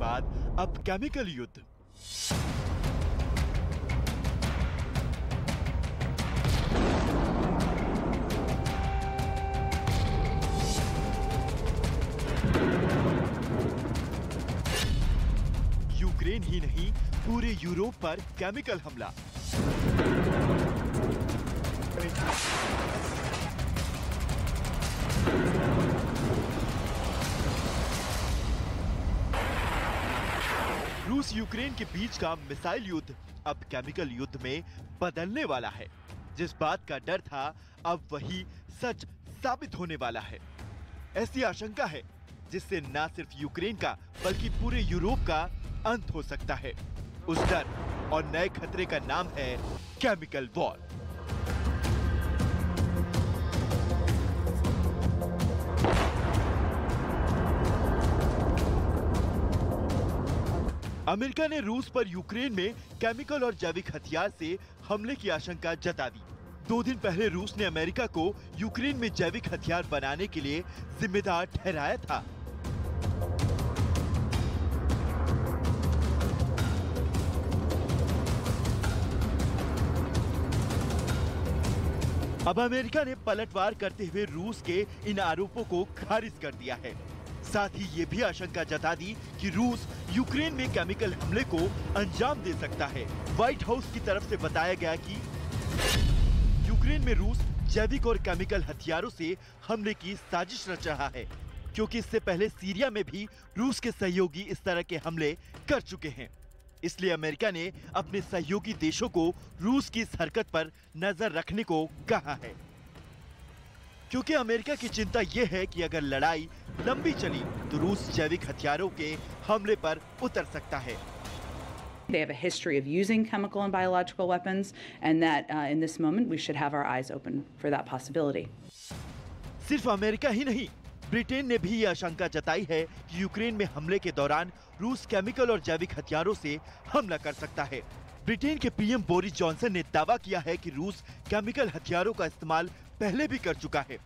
बाद अब केमिकल युद्ध। यूक्रेन ही नहीं, पूरे यूरोप पर केमिकल हमला। रूस यूक्रेन के बीच का मिसाइल युद्ध अब केमिकल युद्ध में बदलने वाला है। जिस बात का डर था, अब वही सच साबित होने वाला है। ऐसी आशंका है जिससे न सिर्फ यूक्रेन का बल्कि पूरे यूरोप का अंत हो सकता है। उस डर और नए खतरे का नाम है केमिकल वॉर। अमेरिका ने रूस पर यूक्रेन में केमिकल और जैविक हथियार से हमले की आशंका जता दी। 2 दिन पहले रूस ने अमेरिका को यूक्रेन में जैविक हथियार बनाने के लिए जिम्मेदार ठहराया था। अब अमेरिका ने पलटवार करते हुए रूस के इन आरोपों को खारिज कर दिया है। साथ ही ये भी आशंका जता दी कि रूस यूक्रेन में केमिकल हमले को अंजाम दे सकता है। व्हाइट हाउस की तरफ से बताया गया कि यूक्रेन में रूस जैविक और केमिकल हथियारों से हमले की साजिश रच रहा है, क्योंकि इससे पहले सीरिया में भी रूस के सहयोगी इस तरह के हमले कर चुके हैं। इसलिए अमेरिका ने अपने सहयोगी देशों को रूस की इस हरकत पर नजर रखने को कहा है, क्योंकि अमेरिका की चिंता यह है कि अगर लड़ाई लंबी चली तो रूस जैविक हथियारों के हमले पर उतर सकता है। They have a history of using chemical and biological weapons, and that in this moment we should have our eyes open for that possibility. सिर्फ अमेरिका ही नहीं, ब्रिटेन ने भी ये आशंका जताई है कि यूक्रेन में हमले के दौरान रूस केमिकल और जैविक हथियारों से हमला कर सकता है। ब्रिटेन के पीएम बोरिस जॉनसन ने दावा किया है कि रूस केमिकल हथियारों का इस्तेमाल पहले भी कर चुका है।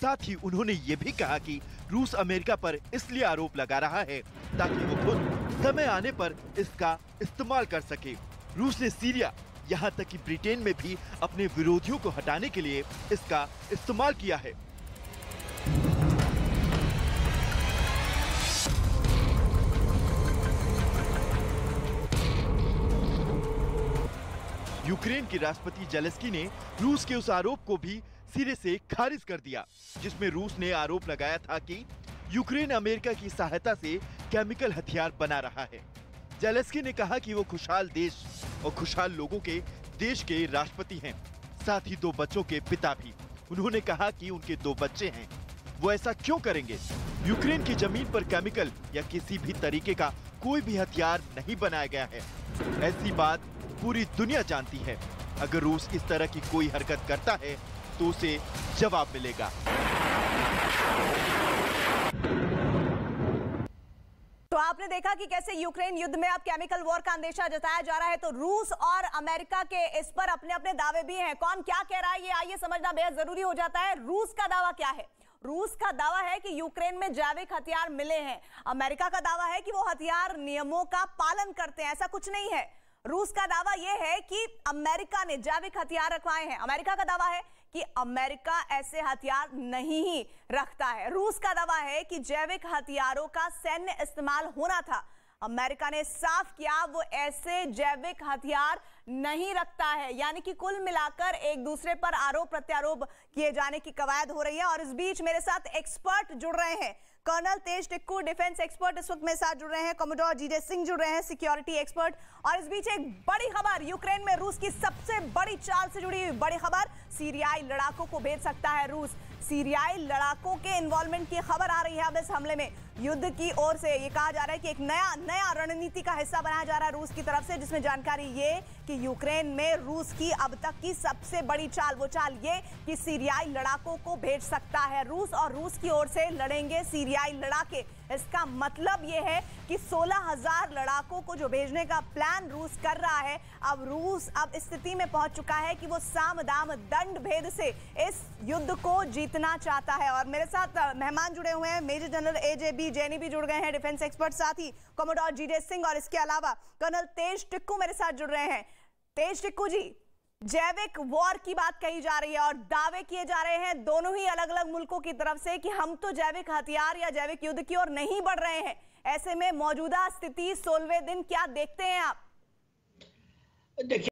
साथ ही उन्होंने ये भी कहा कि रूस अमेरिका पर इसलिए आरोप लगा रहा है ताकि वो खुद समय आने पर इसका इस्तेमाल कर सके। रूस ने सीरिया, यहाँ तक कि ब्रिटेन में भी अपने विरोधियों को हटाने के लिए इसका इस्तेमाल किया है। यूक्रेन की राष्ट्रपति जेलेंस्की ने रूस के उस आरोप को भी सिरे से खारिज कर दिया, जिसमें रूस ने आरोप लगाया था कि यूक्रेन अमेरिका की सहायता से केमिकल हथियार बना रहा है। जेलेंस्की ने कहा कि वो खुशहाल देश और खुशहाल लोगों के देश के राष्ट्रपति हैं, साथ ही 2 बच्चों के पिता भी। उन्होंने कहा कि उनके 2 बच्चे हैं, वो ऐसा क्यों करेंगे? यूक्रेन की जमीन पर केमिकल या किसी भी तरीके का कोई भी हथियार नहीं बनाया गया है। ऐसी बात पूरी दुनिया जानती है। अगर रूस इस तरह की कोई हरकत करता है तो उसे जवाब मिलेगा। तो आपने देखा कि कैसे यूक्रेन युद्ध में अब केमिकल वॉर का अंदेशा जताया जा रहा है, तो रूस और अमेरिका के इस पर अपने अपने दावे भी हैं। कौन क्या कह रहा है ये आइए समझना बेहद जरूरी हो जाता है। रूस का दावा क्या है? रूस का दावा है कि यूक्रेन में जैविक हथियार मिले हैं। अमेरिका का दावा है कि वो हथियार नियमों का पालन करते हैं। ऐसा कुछ नहीं है। रूस का दावा यह है कि अमेरिका ने जैविक हथियार रखवाए हैं। अमेरिका का दावा है कि अमेरिका ऐसे हथियार नहीं ही रखता है। रूस का दावा है कि जैविक हथियारों का सैन्य इस्तेमाल होना था। अमेरिका ने साफ किया वो ऐसे जैविक हथियार नहीं रखता है। यानी कि कुल मिलाकर एक दूसरे पर आरोप प्रत्यारोप किए जाने की कवायद हो रही है। और इस बीच मेरे साथ एक्सपर्ट जुड़ रहे हैं। कर्नल तेज टिक्कू डिफेंस एक्सपर्ट इस वक्त मेरे साथ जुड़ रहे हैं। कमोडोर जीजे सिंह जुड़ रहे हैं, सिक्योरिटी एक्सपर्ट। और इस बीच एक बड़ी खबर, यूक्रेन में रूस की सबसे बड़ी चाल से जुड़ी हुई बड़ी खबर, सीरियाई लड़ाकों को भेज सकता है रूस। सीरियाई लड़ाकों के इन्वॉल्वमेंट की खबर आ रही है अब इस हमले में। युद्ध की ओर से ये कहा जा रहा है कि एक नया रणनीति का हिस्सा बनाया जा रहा है रूस की तरफ से, जिसमें जानकारी ये कि यूक्रेन में रूस की अब तक की सबसे बड़ी चाल, वो चाल ये कि सीरियाई लड़ाकों को भेज सकता है रूस, और रूस की ओर से लड़ेंगे सीरियाई लड़ाके। इसका मतलब यह है कि 16,000 लड़ाकों को जो भेजने का प्लान रूस कर रहा है, अब रूस अब इस स्थिति में पहुंच चुका है कि वो साम दाम दंड भेद से इस युद्ध को जीतना चाहता है। और मेरे साथ मेहमान जुड़े हुए हैं, मेजर जनरल एजेबी जैनी भी जुड़ गए हैं, डिफेंस एक्सपर्ट, साथ ही कमोडोर जीडे सिंह, और इसके अलावा कर्नल तेज टिक्कू मेरे साथ जुड़ रहे हैं। तेज टिक्कू जी, जैविक वॉर की बात कही जा रही है और दावे किए जा रहे हैं दोनों ही अलग अलग मुल्कों की तरफ से कि हम तो जैविक हथियार या जैविक युद्ध की ओर नहीं बढ़ रहे हैं। ऐसे में मौजूदा स्थिति 16वें दिन क्या देखते हैं आप? देखिए